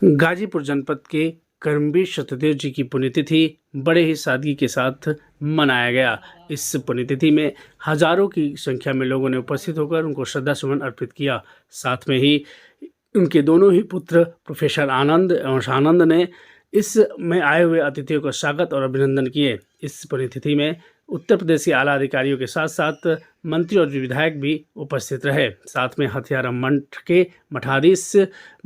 गाजीपुर जनपद के कर्मवीर सत्यदेव जी की पुण्यतिथि बड़े ही सादगी के साथ मनाया गया। इस पुण्यतिथि में हजारों की संख्या में लोगों ने उपस्थित होकर उनको श्रद्धा सुमन अर्पित किया। साथ में ही उनके दोनों ही पुत्र प्रोफेसर आनंद और आनंद ने इसमें आए हुए अतिथियों का स्वागत और अभिनंदन किए। इस पुण्यतिथि में उत्तर प्रदेश के आला अधिकारियों के साथ साथ मंत्री और विधायक भी उपस्थित रहे। साथ में हथियारम मठ के मठाधीश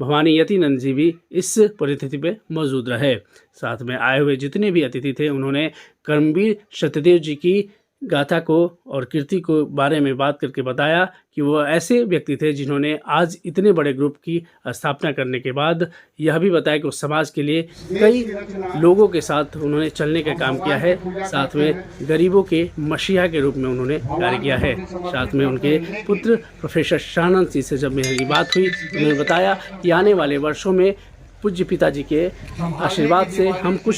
भवानी यतीनंद जी भी इस पुण्यतिथि पे मौजूद रहे। साथ में आए हुए जितने भी अतिथि थे उन्होंने कर्मवीर सत्यदेव जी की गाथा को और कीर्ति को बारे में बात करके बताया कि वो ऐसे व्यक्ति थे जिन्होंने आज इतने बड़े ग्रुप की स्थापना करने के बाद यह भी बताया कि वो समाज के लिए कई लोगों के साथ उन्होंने चलने का काम किया है। साथ में गरीबों के मसीहा के रूप में उन्होंने कार्य किया है। साथ में उनके पुत्र प्रोफेसर शानंद जी से जब मेरी बात हुई तो उन्होंने बताया कि आने वाले वर्षों में पूज्य पिताजी के आशीर्वाद से हम कुछ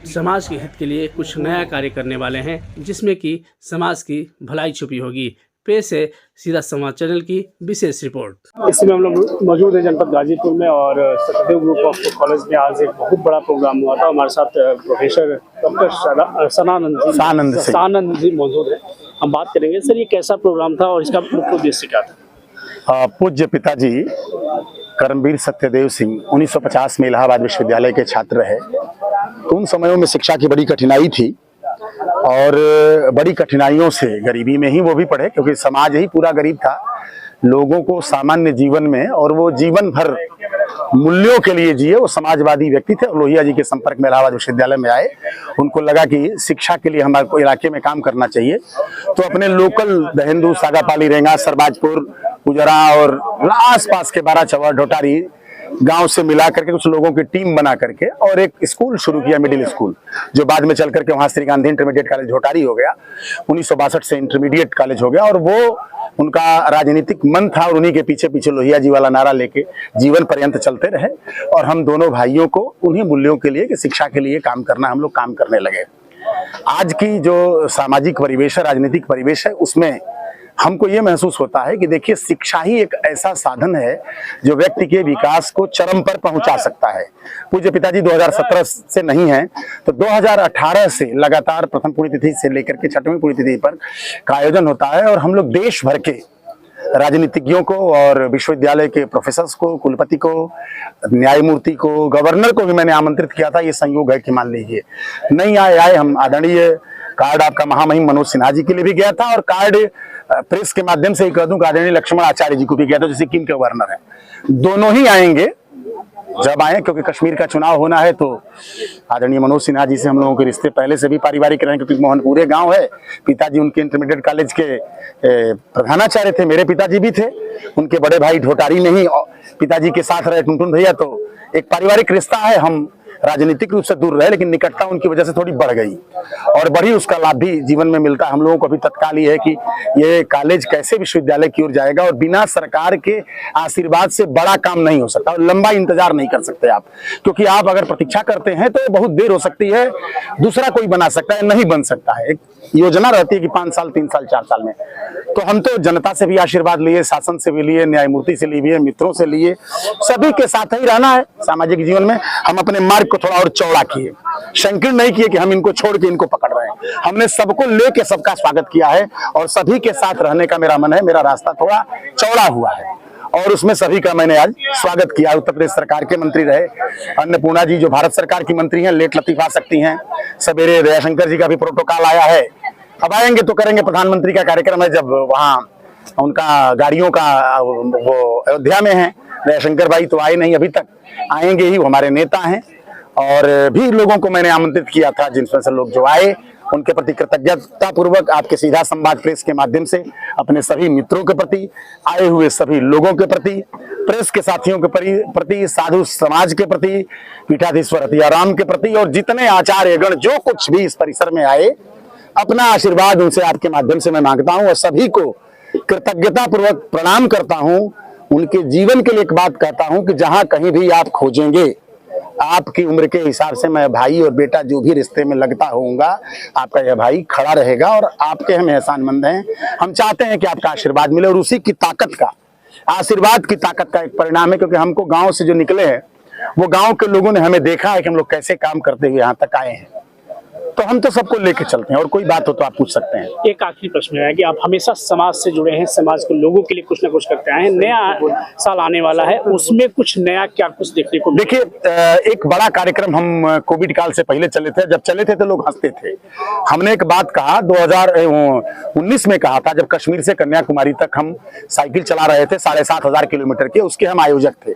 समाज के हित के लिए कुछ नया कार्य करने वाले हैं, जिसमें कि समाज की भलाई छुपी होगी। पेश है सीधा समाज चैनल की विशेष रिपोर्ट। इस समय हम लोग मौजूद हैं जनपद गाजीपुर में और सत्यदेव ग्रुप ऑफ कॉलेज में आज एक बहुत बड़ा प्रोग्राम हुआ था। हमारे साथ प्रोफेसर डॉक्टर सानंद जी मौजूद है। हम बात करेंगे सर, ये कैसा प्रोग्राम था और इसका मुख्य उद्देश्य क्या था? पूज्य पिताजी कर्मवीर सत्यदेव सिंह 1950 में इलाहाबाद विश्वविद्यालय के छात्र रहे। तो उन समयों में शिक्षा की बड़ी कठिनाई थी और बड़ी कठिनाइयों से गरीबी में ही वो भी पढ़े, क्योंकि समाज ही पूरा गरीब था। लोगों को सामान्य जीवन में और वो जीवन भर मूल्यों के लिए जिए, वो समाजवादी व्यक्ति थे। और लोहिया जी के संपर्क में इलाहाबाद विश्वविद्यालय में आए। उनको लगा कि शिक्षा के लिए हमारे को इलाके में काम करना चाहिए। तो अपने लोकल दहिंदू, सागापाली, रेंगा, सरबाजपुर, गुजरा और आस पास के 12 चौवा ढोटारी गांव से मिला करके कुछ लोगों की टीम बना करके और एक स्कूल शुरू किया, मिडिल स्कूल, जो बाद में चल करके वहां श्री गांधी इंटरमीडिएट कॉलेज ढोटारी हो गया। 1962 से इंटरमीडिएट कॉलेज हो गया और वो उनका राजनीतिक मन था और उन्हीं के पीछे पीछे लोहिया जी वाला नारा लेके जीवन पर्यंत चलते रहे। और हम दोनों भाइयों को उन्हीं मूल्यों के लिए कि शिक्षा के लिए काम करना, हम लोग काम करने लगे। आज की जो सामाजिक परिवेश है, राजनीतिक परिवेश है, उसमें हमको ये महसूस होता है कि देखिए, शिक्षा ही एक ऐसा साधन है जो व्यक्ति के विकास को चरम पर पहुंचा सकता है। पूज्य पिताजी 2017 से नहीं है तो 2018 से लगातार प्रथम पुण्यतिथि से लेकर के 6वीं पुण्यतिथि पर का आयोजन होता है। और हम लोग देश भर के राजनीतिज्ञों को और विश्वविद्यालय के प्रोफेसर्स को, कुलपति को, न्यायमूर्ति को, गवर्नर को भी मैंने आमंत्रित किया था। ये संयोग है कि मान लीजिए नहीं आए हम आदरणीय कार्ड आपका महामहिम मनोज सिन्हा जी के लिए भी गया था और कार्ड प्रेस के माध्यम से ही कह दूं आदरणीय लक्ष्मण आचार्य जी को भी गया था, जो सिक्किम के गवर्नर है। दोनों ही आएंगे जब आए, क्योंकि कश्मीर का चुनाव होना है। तो आदरणीय मनोज सिन्हा जी से हम लोगों के रिश्ते पहले से भी पारिवारिक रहे, क्योंकि मोहनपुरे गांव है। पिताजी उनके इंटरमीडिएट कॉलेज के प्रधानाचार्य थे, मेरे पिताजी भी थे। उनके बड़े भाई ढोटारी में ही पिताजी के साथ रहे, टुनटुन भैया। तो एक पारिवारिक रिश्ता है। हम राजनीतिक रूप से दूर रहे, लेकिन निकटता उनकी वजह से थोड़ी बढ़ गई और बड़ी उसका लाभ भी जीवन में मिलता है। हम लोगों को अभी तत्काल ये है कि ये कॉलेज कैसे विश्वविद्यालय की ओर जाएगा और बिना सरकार के आशीर्वाद से बड़ा काम नहीं हो सकता और लंबा इंतजार नहीं कर सकते आप, क्योंकि आप अगर प्रतीक्षा करते हैं तो बहुत देर हो सकती है। दूसरा कोई बना सकता है, नहीं बन सकता है। एक योजना रहती है कि 5 साल, 3 साल, 4 साल में। तो हम तो जनता से भी आशीर्वाद लिए, शासन से भी लिए, न्यायमूर्ति से लिए, मित्रों से लिए, सभी के साथ ही रहना है सामाजिक जीवन में। हम अपने मार्ग को थोड़ा और चौड़ा किए, संकीर्ण नहीं किए कि हम इनको छोड़ के इनको पकड़ रहे हैं। हमने सबको लेके सबका स्वागत किया है और सभी के साथ रहने का मेरा मन है। मेरा रास्ता थोड़ा चौड़ा हुआ है और उसमें सभी का मैंने आज स्वागत किया। उत्तर प्रदेश सरकार के मंत्री रहे अन्नपूर्णा जी, जो भारत सरकार की मंत्री हैं, लेट लतीफ आ सकती हैं। सवेरे दयाशंकर जी का भी प्रोटोकॉल आया है। अब आएंगे तो करेंगे। प्रधानमंत्री का कार्यक्रम है, जब वहाँ उनका गाड़ियों का वो अयोध्या में है। दयाशंकर भाई तो आए नहीं अभी तक, आएंगे ही, वो हमारे नेता हैं। और भी लोगों को मैंने आमंत्रित किया था, जिनमें से लोग जो आए उनके प्रति कृतज्ञता पूर्वक आपके सीधा संवाद प्रेस के माध्यम से अपने सभी मित्रों के प्रति, आए हुए सभी लोगों के प्रति, प्रेस के साथियों के प्रति, साधु समाज के प्रति, पीठाधीश्वर हथियाराम के प्रति और जितने आचार्यगण जो कुछ भी इस परिसर में आए, अपना आशीर्वाद उनसे आपके माध्यम से मैं मांगता हूं और सभी को कृतज्ञता पूर्वक प्रणाम करता हूं। उनके जीवन के लिए एक बात कहता हूं कि जहां कहीं भी आप खोजेंगे, आपकी उम्र के हिसाब से मैं भाई और बेटा जो भी रिश्ते में लगता होऊंगा, आपका यह भाई खड़ा रहेगा और आपके हम एहसानमंद हैं। हम चाहते हैं कि आपका आशीर्वाद मिले और उसी की ताकत का, आशीर्वाद की ताकत का एक परिणाम है, क्योंकि हमको गांव से जो निकले हैं वो गांव के लोगों ने हमें देखा है कि हम लोग कैसे काम करते हुए यहाँ तक आए हैं, तो हम तो सबको लेके चलते हैं। और कोई बात हो तो आप पूछ सकते हैं। एक आखिरी प्रश्न है कि आप हमेशा समाज से जुड़े हैं, समाज के लोगों के लिए कुछ ना कुछ करते आए हैं। नया साल आने वाला है, उसमें कुछ नया क्या कुछ देखने को देखिए, एक बड़ा कार्यक्रम हम कोविड काल से पहले चले थे। जब चले थे तो लोग हंसते थे। हमने एक बात कहा 2019 में कहा था, जब कश्मीर से कन्याकुमारी तक हम साइकिल चला रहे थे 7,500 किलोमीटर के, उसके हम आयोजक थे।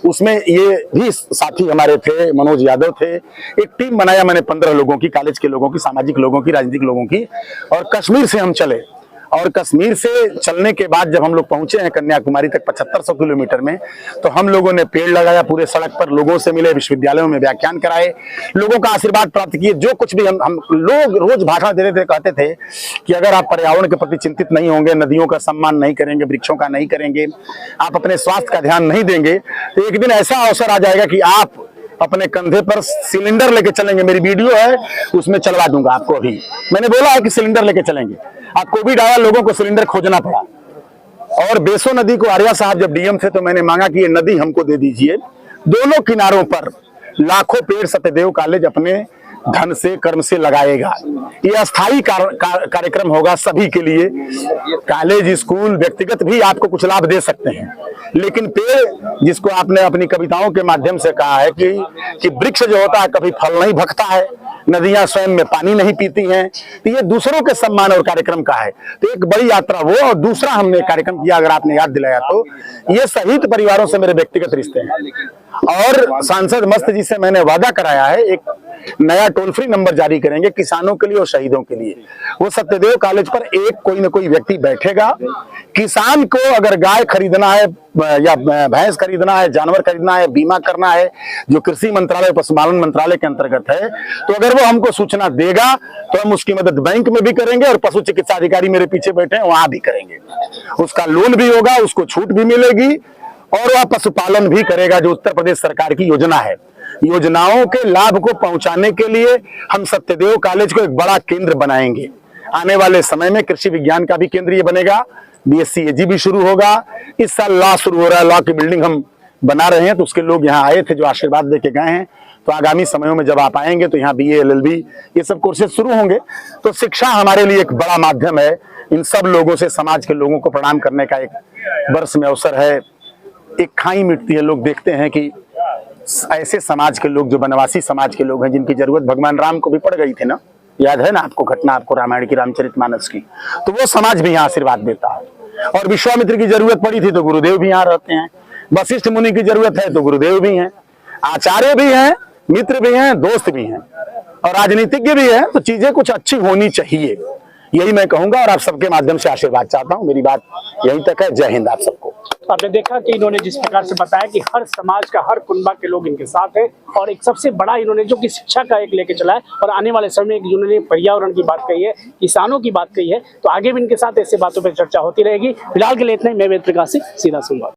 उसमें ये भी साथी हमारे थे, मनोज यादव थे। एक टीम बनाया मैंने 15 लोगों की, कॉलेज के लोगों की, सामाजिक लोगों की, राजनीतिक लोगों की, और कश्मीर से हम चले। और कश्मीर से चलने के बाद जब हम लोग पहुंचे हैं कन्याकुमारी तक 7500 किलोमीटर में, तो हम लोगों ने पेड़ लगाया पूरे सड़क पर, लोगों से मिले, विश्वविद्यालयों में व्याख्यान कराए, लोगों का आशीर्वाद प्राप्त किए। जो कुछ भी हम लोग रोज भाषण देते थे, कहते थे कि अगर आप पर्यावरण के प्रति चिंतित नहीं होंगे, नदियों का सम्मान नहीं करेंगे, वृक्षों का नहीं करेंगे, आप अपने स्वास्थ्य का ध्यान नहीं देंगे, तो एक दिन ऐसा अवसर आ जाएगा कि आप अपने कंधे पर सिलेंडर लेके चलेंगे। मेरी वीडियो है, उसमें चलवा दूंगा आपको। अभी मैंने बोला है कि सिलेंडर लेके चलेंगे। अब कोविड आया, लोगों को सिलेंडर खोजना पड़ा। और बेसो नदी को आर्या साहब जब डीएम थे तो मैंने मांगा कि ये नदी हमको दे दीजिए। दोनों किनारों पर लाखों पेड़ सत्यदेव कॉलेज अपने धन से, कर्म से लगाएगा। ये अस्थायी कार्यक्रम होगा सभी के लिए। कॉलेज, स्कूल, व्यक्तिगत भी आपको कुछ लाभ दे सकते हैं, लेकिन पेड़, जिसको आपने अपनी कविताओं के माध्यम से कहा है कि वृक्ष जो होता है कभी फल नहीं भगता है, नदियां स्वयं में पानी नहीं पीती हैं, तो ये दूसरों के सम्मान और कार्यक्रम का है। तो एक बड़ी यात्रा वो, और दूसरा हमने कार्यक्रम किया, अगर आपने याद दिलाया तो, ये शहीद परिवारों से मेरे व्यक्तिगत रिश्ते हैं। और सांसद मस्त जी से मैंने वादा कराया है, एक नया टोल फ्री नंबर जारी करेंगे किसानों के लिए और शहीदों के लिए। वो सत्यदेव कॉलेज पर एक कोई न कोई व्यक्ति बैठेगा। किसान को अगर गाय खरीदना है या भैंस खरीदना है, जानवर खरीदना है, बीमा करना है, जो कृषि मंत्रालय, पशुपालन मंत्रालय के अंतर्गत है, तो अगर वो हमको सूचना देगा तो हम उसकी मदद बैंक में भी करेंगे, और पशु चिकित्सा अधिकारी मेरे पीछे बैठे हैं वहां भी करेंगे। उसका लोन भी होगा, उसको छूट भी मिलेगी, और वह पशुपालन भी करेगा, जो उत्तर प्रदेश सरकार की योजना है। योजनाओं के लाभ को पहुंचाने के लिए हम सत्यदेव कॉलेज को एक बड़ा केंद्र बनाएंगे। आने वाले समय में कृषि विज्ञान का भी केंद्र ये बनेगा, बीएससी एजी भी शुरू होगा। इस साल लॉ शुरू हो रहा है, लॉ की बिल्डिंग हम बना रहे हैं, तो उसके लोग यहाँ आए थे जो आशीर्वाद देके गए हैं। तो आगामी समयों में जब आप आएंगे तो यहाँ बीए, एलएलबी, ये सब कोर्सेज शुरू होंगे। तो शिक्षा हमारे लिए एक बड़ा माध्यम है। इन सब लोगों से, समाज के लोगों को प्रणाम करने का एक वर्ष में अवसर है। एक खाई मिटती है, लोग देखते हैं कि ऐसे समाज के लोग, जो बनवासी समाज के लोग हैं, जिनकी जरूरत भगवान राम को भी पड़ गई थी ना, याद है ना आपको घटना, आपको रामायण की, रामचरितमानस की, तो वो समाज भी यहाँ आशीर्वाद देता है। और विश्वामित्र की जरूरत पड़ी थी तो गुरुदेव भी यहाँ रहते हैं। वशिष्ठ मुनि की जरूरत है तो गुरुदेव भी हैं। आचार्य भी हैं, मित्र भी हैं, दोस्त भी हैं, और राजनीतिज्ञ भी है। तो चीजें कुछ अच्छी होनी चाहिए, यही मैं कहूंगा, और आप सबके माध्यम से आशीर्वाद चाहता हूं। मेरी बात यहीं तक है। जय हिंद आप सबको। आपने देखा कि इन्होंने जिस प्रकार से बताया कि हर समाज का, हर कुनबा के लोग इनके साथ है, और एक सबसे बड़ा इन्होंने जो कि शिक्षा का एक लेके चला है, और आने वाले समय में इन्होंने पर्यावरण की बात कही है, किसानों की बात कही है, तो आगे भी इनके साथ ऐसे बातों पर चर्चा होती रहेगी। फिलहाल के लिए इतना ही। मैं वेद प्रकाश से सीधा संवाद।